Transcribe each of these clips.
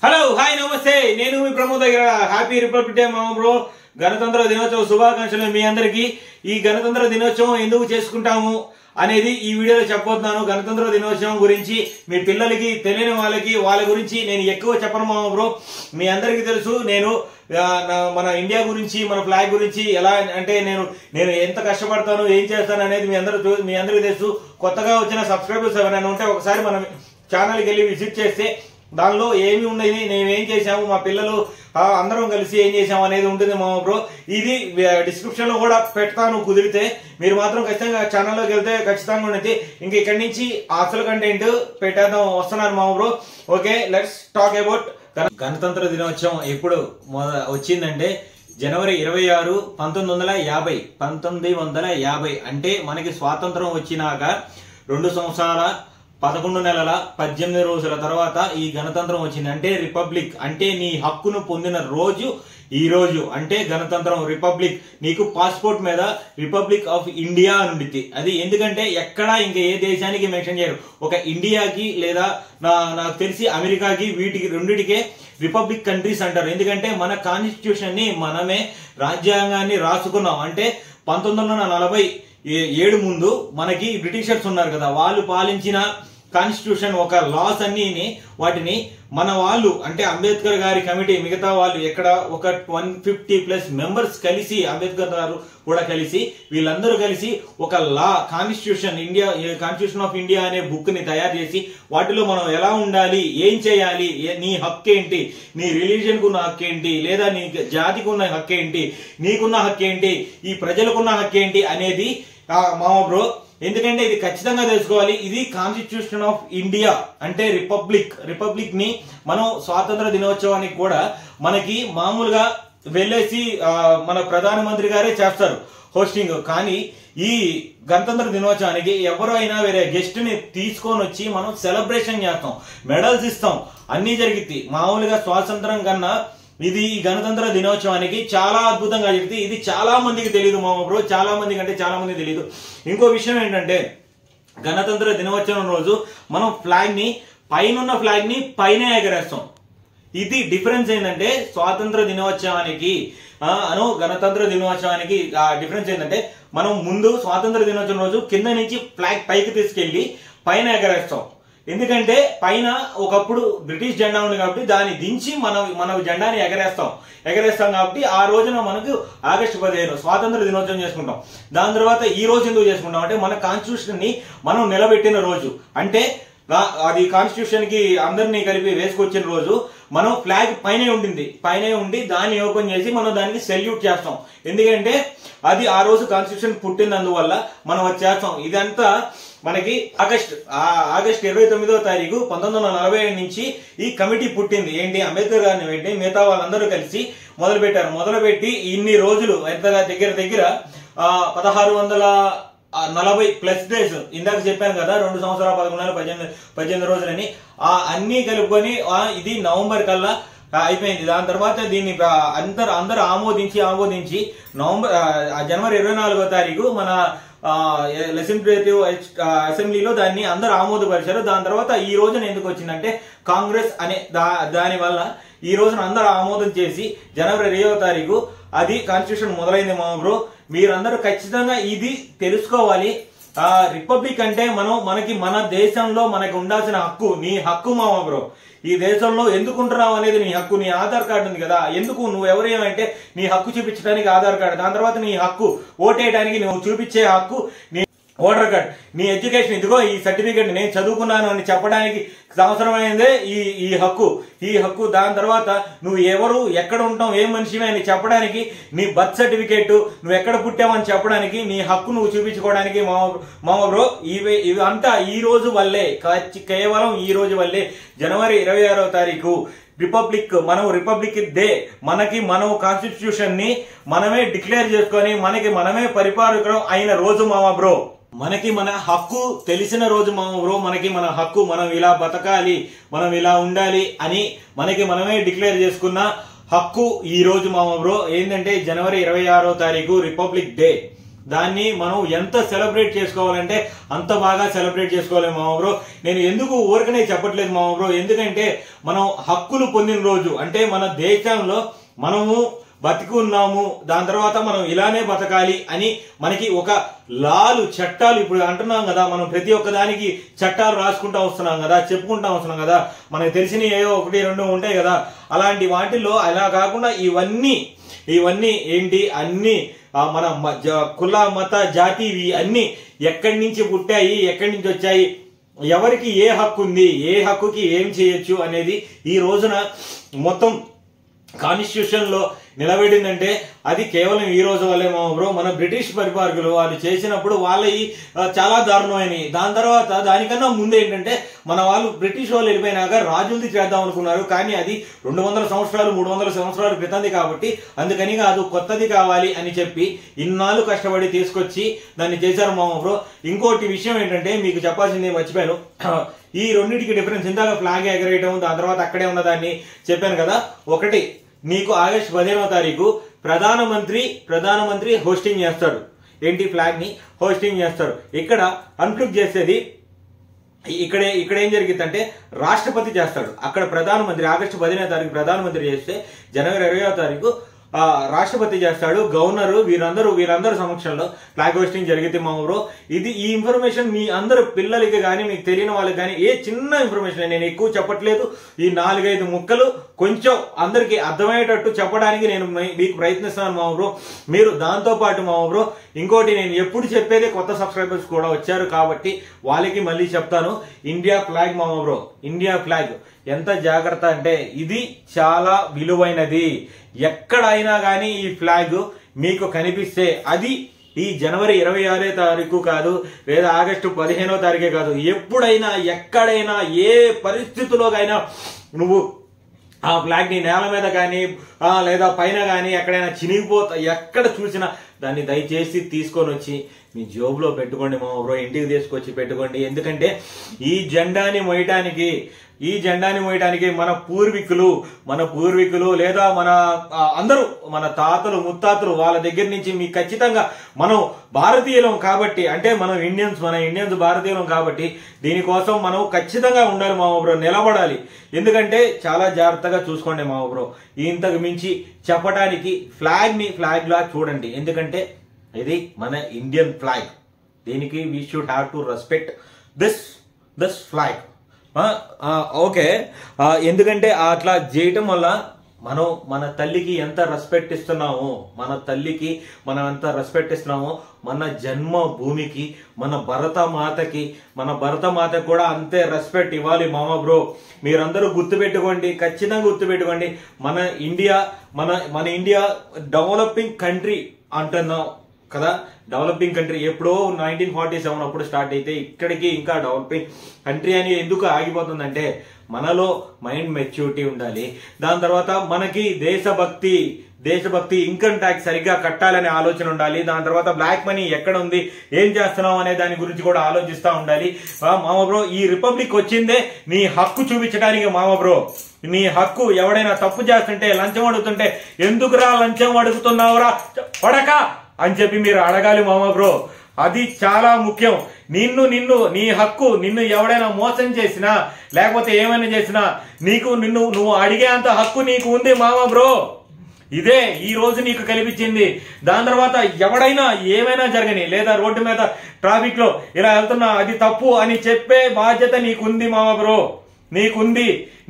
Hello hi నమస్తే నేను మీ ప్రమోద్ దగ్గర హ్యాపీ రిపబ్లిక్ డే మామ బ్రో గణతంత్ర దినోత్సవ శుభాకాంక్షలు మీ అందరికీ ఈ గణతంత్ర దినోత్సవం ఎందుకు చేసుకుంటాము అనేది ఈ వీడియోలో చెప్పబోతున్నాను గణతంత్ర దినోత్సవం గురించి మీ పిల్లలకి తెలియని వాళ్ళ గురించి నేను ఎక్కువ చెప్పను మామ బ్రో మీ అందరికీ తెలుసు నేను మన ఇండియా గురించి మన ఫ్లాగ్ గురించి ఎలా అంటే నేను ఎంత కష్టపడతాను ఏం చేస్తాను అనేది మీ అందరికీ తెలుసు కొత్తగా వచ్చిన సబ్స్క్రైబర్స్ ఎవరైనా ఉంటే ఒకసారి మన ఛానల్కి వెళ్ళి విజిట్ చేస్తే దానిలో ఏమి ఉన్నది మేమేం చేసాము మా పిల్లలు అందరం కలిసి ఏం చేసాము అనేది ఉంటుంది మామ బ్రో ఇది డిస్క్రిప్షన్ లో కూడా పెడతాను కుదిరితే మీరు మాత్రం ఖచ్చితంగా ఛానల్లోకి వెళ్తే ఖచ్చితంగా ఉన్నది ఇంకా ఇక్కడి నుంచి అసలు కంటెంట్ పెట్టేద్దాం వస్తున్నారు మామ bro okay let's talk about గణతంత్ర దినోత్సవం ఎప్పుడు వచ్చిందంటే జనవరి 26, 1950 అంటే మనకి స్వాతంత్రం వచ్చినాక 2 సంవత్సరాల 11 నెలల 18 రోజుల తర్వాత ఈ గణతంత్రం వచ్చింది అంటే రిపబ్లిక్ అంటే నీ హక్కును పొందిన రోజు ఈ రోజు అంటే గణతంత్రం రిపబ్లిక్ నీకు పాస్పోర్ట్ మీద రిపబ్లిక్ ఆఫ్ ఇండియా అని ఉండిద్ది అది ఎందుకంటే ఎక్కడా ఇంకా ఏ దేశానికి మెన్షన్ చేయరు ఒక ఇండియాకి లేదా నాకు తెలిసి అమెరికాకి వీటికి రెండిటికే రిపబ్లిక్ కంట్రీస్ అంటారు ఎందుకంటే మన కాన్స్టిట్యూషన్ ని మనమే రాజ్యాంగాన్ని రాసుకున్నాం అంటే 1947 ముందు మనకి బ్రిటిషర్స్ ఉన్నారు కదా వాళ్ళు పాలించిన కాన్స్టిట్యూషన్ ఒక లాస్ అన్ని వాటిని మన వాళ్ళు అంటే అంబేద్కర్ గారి కమిటీ మిగతా వాళ్ళు ఎక్కడ ఒక 150+ మెంబర్స్ కలిసి అంబేద్కర్ గారు కూడా కలిసి వీళ్ళందరూ కలిసి ఒక లా కాన్స్టిట్యూషన్ ఆఫ్ ఇండియా అనే బుక్ ని తయారు చేసి వాటిలో మనం ఎలా ఉండాలి ఏం చేయాలి నీ హక్కు ఏంటి నీ రిలీజియన్ కున్న హక్కు ఏంటి లేదా నీ జాతికి ఉన్న హక్కు ఏంటి నీకున్న హక్కు ఏంటి ఈ ప్రజలకున్న హక్కు ఏంటి అనేది మామ బ్రో ఎందుకంటే ఇది ఖచ్చితంగా తెలుసుకోవాలి ఇది కాన్స్టిట్యూషన్ ఆఫ్ ఇండియా అంటే రిపబ్లిక్ ని మనం స్వాతంత్ర దినోత్సవానికి కూడా మనకి మామూలుగా వెళ్ళేసి మన ప్రధానమంత్రి గారే చేస్తారు హోస్టింగ్ కానీ ఈ గణతంత్ర దినోత్సవానికి ఎవరైనా వేరే గెస్ట్ ని తీసుకొని వచ్చి మనం సెలబ్రేషన్ చేస్తాం మెడల్స్ ఇస్తాం అన్ని జరిగిద్ది మామూలుగా స్వాతంత్రం కన్నా ఇది ఈ గణతంత్ర దినోత్సవానికి చాలా అద్భుతంగా జరిగింది ఇది చాలా మందికి తెలియదు మామ బ్రో చాలా మందికి అంటే చాలా మంది తెలియదు ఇంకో విషయం ఏంటంటే గణతంత్ర దినోత్సవం రోజు మనం పైన ఫ్లాగ్ ని పైన ఎగరేస్తాం ఇది డిఫరెన్స్ ఏంటంటే స్వాతంత్ర దినోత్సవానికి గణతంత్ర దినోత్సవానికి డిఫరెన్స్ ఏంటంటే మనం ముందు స్వాతంత్ర దినోత్సవం రోజు కింద నుంచి ఫ్లాగ్ పైకి తీసుకెళ్లి పైన ఎగరేస్తాం ఎందుకంటే పైన ఒకప్పుడు బ్రిటిష్ జెండా ఉంది కాబట్టి దాన్ని దించి మన జెండాని ఎగరేస్తాం కాబట్టి ఆ రోజున మనకు ఆగస్టు 15 స్వాతంత్ర దినోత్సవం చేసుకుంటాం దాని తర్వాత ఈ రోజు ఎందుకు చేసుకుంటాం అంటే మన కాన్స్టిట్యూషన్ ని మనం నిలబెట్టిన రోజు అంటే అది కాన్స్టిట్యూషన్ కి అందరినీ కలిపి వేసుకొచ్చిన రోజు మనం ఫ్లాగ్ పైనే ఉండి దాన్ని ఓపెన్ చేసి మనం దానికి సెల్యూట్ చేస్తాం ఎందుకంటే అది ఆ రోజు కాన్స్టిట్యూషన్ పుట్టినందువల్ల మనం అది చేస్తాం ఇదంతా మనకి ఆగస్టు 29వ తారీఖు 1947 నుంచి ఈ కమిటీ పుట్టింది ఏంటి అంబేద్కర్ గారిని పెట్టి మిగతా వాళ్ళందరూ కలిసి మొదలుపెట్టి ఇన్ని రోజులు దగ్గర 1640+ డేస్ ఇందాక చెప్పాను కదా 2 సంవత్సరాల 11 నెలల 18 రోజులని అన్ని కలుపుకొని ఇది నవంబర్ కల్లా అయిపోయింది దాని తర్వాత దీన్ని అందరూ ఆమోదించి జనవరి 24వ తారీఖు మన లెజిస్లేటివ్ అసెంబ్లీలో దాన్ని అందరూ ఆమోదపరిచారు దాని తర్వాత ఈ రోజున ఎందుకు వచ్చిందంటే కాంగ్రెస్ అనే దాని వల్ల ఈ రోజున అందరూ ఆమోదం చేసి జనవరి 2వ తారీఖు అది కాన్స్టిట్యూషన్ మొదలైంది మామ బ్రో మీరందరూ ఖచ్చితంగా ఇది తెలుసుకోవాలి రిపబ్లిక్ అంటే మనకి మన దేశంలో మనకి ఉండాల్సిన హక్కు నీ హక్కు మామ బ్రో ఈ దేశంలో ఎందుకుంటున్నావు అనేది నీ హక్కు నీ ఆధార్ కార్డు ఉంది కదా ఎందుకు నువ్వు ఎవరేమంటే నీ హక్కు చూపించడానికి ఆధార్ కార్డు దాని తర్వాత నీ హక్కు ఓటేయడానికి నువ్వు చూపించే హక్కు నీ ఓటర్ కార్డ్ నీ ఎడ్యుకేషన్ ఇదిగో ఈ సర్టిఫికేట్ నేను చదువుకున్నాను అని చెప్పడానికి అవసరమైందే ఈ హక్కు దాని తర్వాత నువ్వు ఎవరు ఎక్కడ ఉంటావు ఏం మనిషివే అని చెప్పడానికి నీ బర్త్ సర్టిఫికేట్ నువ్వు ఎక్కడ పుట్టావని చెప్పడానికి నీ హక్కు నువ్వు చూపించుకోవడానికి మామ బ్రో ఇవంతా ఈ రోజు వల్లే కేవలం ఈ రోజు వల్లే జనవరి 26వ తారీఖు రిపబ్లిక్ డే మనం కాన్స్టిట్యూషన్ ని మనమే డిక్లేర్ చేసుకొని మనమే పరిపాలకులం అయిన రోజు మామ బ్రో మనకి మన హక్కు తెలిసిన రోజు మామ బ్రో మనకి మన హక్కు మనం ఇలా బతకాలి మనం ఇలా ఉండాలి అని మనమే డిక్లేర్ చేసుకున్న హక్కు ఈ రోజు మామ బ్రో ఏంటంటే జనవరి 26వ తారీఖు రిపబ్లిక్ డే దాన్ని మనం ఎంత సెలబ్రేట్ చేసుకోవాలంటే అంత బాగా సెలబ్రేట్ చేసుకోవాలి మామ బ్రో. నేను ఎందుకు ఊరికనే చెప్పట్లేదు మామ బ్రో, ఎందుకంటే మనం హక్కులు పొందిన రోజు, అంటే మన దేశంలో మనము బతికి ఉన్నాము, దాని తర్వాత మనం ఇలానే బతకాలి అని మనకి ఒక లాలు చట్టాలు ఇప్పుడు అంటున్నాం కదా, మనం ప్రతి ఒక్క దానికి చట్టాలు రాసుకుంటా వస్తున్నాం కదా, చెప్పుకుంటా వస్తున్నాం కదా, మనకు తెలిసిన ఏవో 1-2 ఉంటాయి కదా, అలాంటి వాటిల్లో అలా కాకుండా ఇవన్నీ ఏంటి అన్ని మన కుల మత జాతి అన్ని ఎక్కడి నుంచి పుట్టాయి, ఎక్కడి నుంచి వచ్చాయి, ఎవరికి ఏ హక్కు ఉంది, ఏ హక్కుకి ఏం చేయొచ్చు అనేది ఈ రోజున మొత్తం కాన్స్టిట్యూషన్ లో నిలబడిందంటే అది కేవలం ఈ రోజు వల్లే మామ బ్రో. మన బ్రిటిష్ పరిపాలకులు వాళ్ళు చేసినప్పుడు వాళ్ళవి చాలా దారుణమైనవి. దాని తర్వాత దానికన్నా ముందు ఏంటంటే మన వాళ్ళు బ్రిటిష్ వాళ్ళు వెళ్ళిపోయినాక రాజులది చేద్దాం అనుకున్నారు, కానీ అది 200 సంవత్సరాలు 300 సంవత్సరాల క్రితంది కాబట్టి అందుకని కాదు, కొత్తది కావాలి అని చెప్పి ఇన్నాళ్ళు కష్టపడి తీసుకొచ్చి దాన్ని చేశారు మామ బ్రో. ఇంకోటి విషయం ఏంటంటే మీకు చెప్పాల్సింది మర్చిపోయాను, ఈ రెండింటికి డిఫరెన్స్. ఇందాక ఫ్లాగ్ ఎగరేయటం, దాని తర్వాత అక్కడే ఉన్న దాన్ని చెప్పాను కదా. ఒకటి, నీకు ఆగస్టు 15వ తారీఖు ప్రధానమంత్రి హోస్టింగ్ చేస్తాడు, ఏంటి ఫ్లాగ్ ని హోస్టింగ్ చేస్తాడు. ఇక్కడ అన్ఫ్లిక్ చేసేది ఇక్కడ ఏం జరిగిందంటే రాష్ట్రపతి చేస్తాడు, అక్కడ ప్రధానమంత్రి ఆగస్టు 15వ తారీఖు ప్రధానమంత్రి చేస్తే జనవరి 20వ తారీఖు రాష్ట్రపతి చేస్తాడు, గవర్నరు, వీరందరూ సమక్షంలో ఫ్లాగ్ హోస్టింగ్ జరిగితే మామ బ్రో. ఈ ఇన్ఫర్మేషన్ మీ అందరు పిల్లలకి కానీ మీకు తెలియని వాళ్ళకి కానీ ఏ చిన్న ఇన్ఫర్మేషన్, నేను ఎక్కువ చెప్పట్లేదు, ఈ 4-5 ముక్కలు కొంచెం అందరికి అర్థమయ్యేటట్టు చెప్పడానికి నేను మీకు ప్రయత్నిస్తాను మామ బ్రో. మీరు దాంతో పాటు మామ బ్రో ఇంకోటి, నేను ఎప్పుడు చెప్పేదే కొత్త సబ్స్క్రైబర్స్ కూడా వచ్చారు కాబట్టి వాళ్ళకి మళ్ళీ చెప్తాను. ఇండియా ఫ్లాగ్ మామ బ్రో, ఇండియా ఫ్లాగ్ ఎంత జాగ్రత్త అంటే ఇది చాలా విలువైనది. ఎక్కడైనా కానీ ఈ ఫ్లాగ్ మీకు కనిపిస్తే అది ఈ జనవరి 26వ తారీఖు కాదు, లేదా ఆగస్టు 15వ తారీఖే కాదు, ఎప్పుడైనా ఎక్కడైనా ఏ పరిస్థితుల్లోకైనా నువ్వు ఆ ఫ్లాగ్ ని నేల మీద కానీ లేదా పైన కానీ ఎక్కడైనా చినిగిపోతా, ఎక్కడ చూసినా దాన్ని దయచేసి తీసుకొని వచ్చి మీ జోబులో పెట్టుకోండి మామ బ్రో, ఇంటికి తీసుకొచ్చి పెట్టుకోండి. ఎందుకంటే ఈ జెండాని మోయటానికి మన పూర్వీకులు లేదా మన అందరూ మన తాతలు ముత్తాతలు వాళ్ళ దగ్గర నుంచి మీ ఖచ్చితంగా మనం భారతీయులం కాబట్టి, అంటే మన ఇండియన్స్ భారతీయులం కాబట్టి దీనికోసం మనం ఖచ్చితంగా ఉండాలి మామ బ్రో, నిలబడాలి. ఎందుకంటే చాలా జాగ్రత్తగా చూసుకోండి మామ బ్రో. ఇంతకు మించి చెప్పడానికి ఫ్లాగ్ లా చూడండి, ఎందుకంటే ఇది మన ఇండియన్ ఫ్లాగ్. దీనికి we should have to respect this flag. Okay, ఎందుకంటే అట్లా చేయటం వల్ల మనం మన తల్లికి ఎంత రెస్పెక్ట్ ఇస్తున్నామో, మనం ఎంత రెస్పెక్ట్ ఇస్తున్నామో మన జన్మ భూమికి, మన భరత మాతకి కూడా అంతే రెస్పెక్ట్ ఇవ్వాలి మామ బ్రో. మీరందరూ గుర్తుపెట్టుకోండి, ఖచ్చితంగా గుర్తుపెట్టుకోండి. మన ఇండియా డెవలపింగ్ కంట్రీ అంటున్నాం కదా, డెవలపింగ్ కంట్రీ ఎప్పుడో 1947 అప్పుడు స్టార్ట్ అయితే ఇక్కడికి ఇంకా డెవలపింగ్ కంట్రీ అని ఎందుకు ఆగిపోతుందంటే మనలో మైండ్ మెచ్యూరిటీ ఉండాలి. దాని తర్వాత మనకి దేశభక్తి ఇన్కమ్ ట్యాక్స్ సరిగ్గా కట్టాలనే ఆలోచన ఉండాలి. దాని తర్వాత బ్లాక్ మనీ ఎక్కడ ఉంది, ఏం చేస్తున్నాం అనే దాని గురించి కూడా ఆలోచిస్తూ ఉండాలి మామ బ్రో. ఈ రిపబ్లిక్ వచ్చిందే నీ హక్కు చూపించడానికి మామ బ్రో. నీ హక్కు, ఎవడైనా తప్పు చేస్తుంటే లంచం అడుగుతుంటే ఎందుకురా లంచం అడుగుతున్నావురా పడక అని చెప్పి మీరు అడగాలి మామ బ్రో. అది చాలా ముఖ్యం. నీ హక్కు, నిన్ను ఎవడైనా మోసం చేసినా లేకపోతే ఏమైనా చేసినా నువ్వు అడిగేంత హక్కు నీకు ఉంది మామ బ్రో. ఇదే ఈ రోజు నీకు కల్పించింది. దాని తర్వాత ఎవడైనా ఏమైనా జరగని, లేదా రోడ్డు మీద ట్రాఫిక్ లో ఇలా వెళ్తున్నా అది తప్పు అని చెప్పే బాధ్యత నీకుంది మామ బ్రో.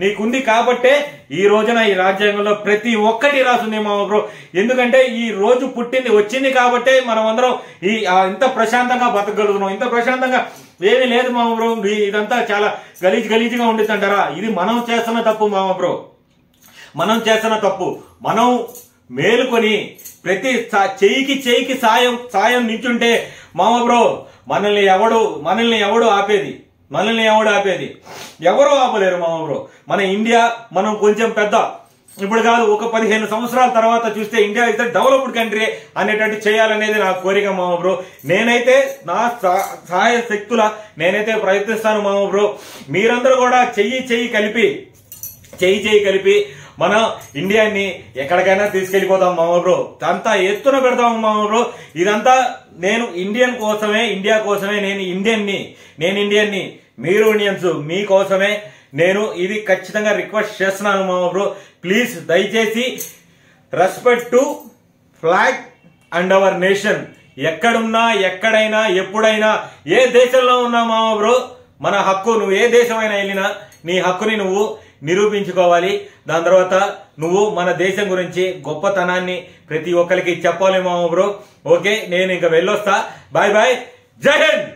నీకుంది కాబట్టే ఈ రోజున ఈ రాజ్యాంగంలో ప్రతి ఒక్కటి రాసింది మామ బ్రో. ఎందుకంటే ఈ రోజు వచ్చింది కాబట్టే మనం అందరం ఇంత ప్రశాంతంగా బతకగలుగుతున్నాం. ఇంత ప్రశాంతంగా ఏమీ లేదు మామ బ్రో. ఇదంతా చాలా గలీజ్గా ఉండిద్దంటారా? ఇది మనం చేస్తున్న తప్పు మామ బ్రో. మనం మేలుకొని ప్రతి చెయ్యికి సాయం నించుంటే మామ బ్రో మనల్ని ఎవడు ఆపేది? ఎవరో ఆపలేరు మామ బ్రో. మన ఇండియా మనం కొంచెం పెద్ద, ఇప్పుడు కాదు ఒక 15 సంవత్సరాల తర్వాత చూస్తే ఇండియా అయితే డెవలప్డ్ కంట్రీ అనేటట్టు చేయాలనేది నా కోరిక మామ బ్రో. నేనైతే నా సహాయ శక్తుల నేనైతే ప్రయత్నిస్తాను మామ బ్రో. మీరందరూ కూడా చెయ్యి కలిపి మన ఇండియాని ఎక్కడికైనా తీసుకెళ్లిపోతాం మామ బ్రో, అంతా ఎత్తున పెడతాం మామ బ్రో. ఇదంతా నేను ఇండియన్ కోసమే, ఇండియా కోసమే, నేను ఇండియన్ని, మీరు ఇండియన్స్ మీకోసమే నేను ఇది ఖచ్చితంగా రిక్వెస్ట్ చేస్తున్నాను మామ బ్రో. ప్లీజ్ దయచేసి respect to flag and our nation. ఎక్కడున్నా, ఎక్కడైనా, ఎప్పుడైనా, ఏ దేశంలో ఉన్నా మామ బ్రో, మన హక్కు, నువ్వు ఏ దేశమైనా వెళ్ళినా నీ హక్కుని నువ్వు నిరూపించుకోవాలి. దాని తర్వాత నువ్వు మన దేశం గురించి గొప్పతనాన్ని ప్రతి ఒక్కరికి చెప్పాలి మామ బ్రో. ఓకే, నేను ఇంకా వెళ్ళొస్తా. బాయ్ బాయ్, జై హింద్.